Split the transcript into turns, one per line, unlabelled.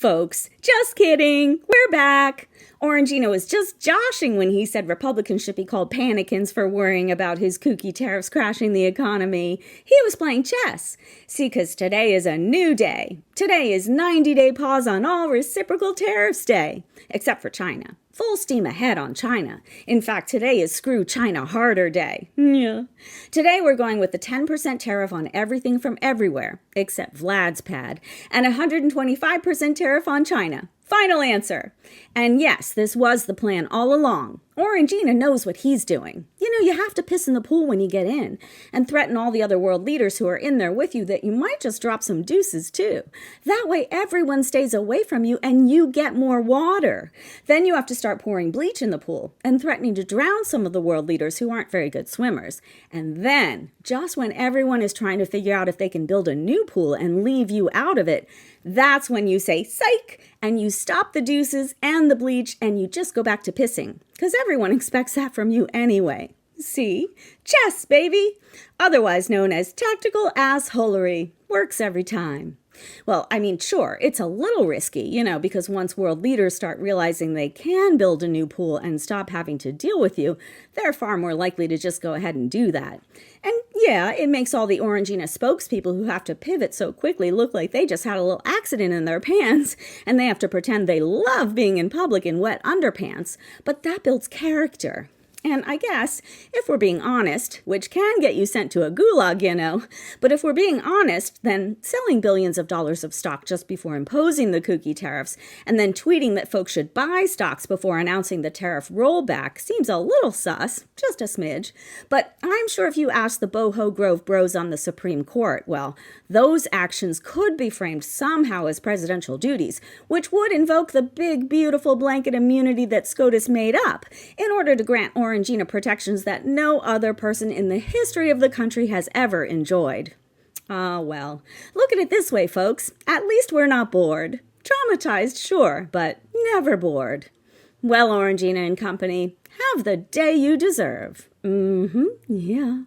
folks. Just kidding. We're back. Orangina was just joshing when he said Republicans should be called panicans for worrying about his kooky tariffs crashing the economy. He was playing chess. See, because today is a new day. Today is 90-day pause on all reciprocal tariffs day, except for China. Full steam ahead on China. In fact, today is Screw China Harder Day. Yeah. Today we're going with the 10% tariff on everything from everywhere, except Vlad's pad, and 125% tariff on China. Final answer. And yes, this was the plan all along. Orangina knows what he's doing. You have to piss in the pool when you get in and threaten all the other world leaders who are in there with you that you might just drop some deuces too. That way everyone stays away from you and you get more water. Then you have to start pouring bleach in the pool and threatening to drown some of the world leaders who aren't very good swimmers. And then, just when everyone is trying to figure out if they can build a new pool and leave you out of it, that's when you say psych and you stop the deuces and the bleach and you just go back to pissing. Because everyone expects that from you anyway. See? Chess, baby! Otherwise known as tactical assholery. Works every time. Well, sure, it's a little risky, because once world leaders start realizing they can build a new pool and stop having to deal with you, they're far more likely to just go ahead and do that. And yeah, it makes all the Orangina spokespeople who have to pivot so quickly look like they just had a little accident in their pants, and they have to pretend they love being in public in wet underpants, but that builds character. And I guess, if we're being honest, which can get you sent to a gulag, but if we're being honest, then selling billions of dollars of stock just before imposing the kooky tariffs, and then tweeting that folks should buy stocks before announcing the tariff rollback seems a little sus, just a smidge. But I'm sure if you ask the Boho Grove bros on the Supreme Court, well, those actions could be framed somehow as presidential duties, which would invoke the big, beautiful blanket immunity that SCOTUS made up in order to grant Orangina protections that no other person in the history of the country has ever enjoyed. Ah, well, look at it this way, folks. At least we're not bored. Traumatized, sure, but never bored. Well, Orangina and company, have the day you deserve. Yeah.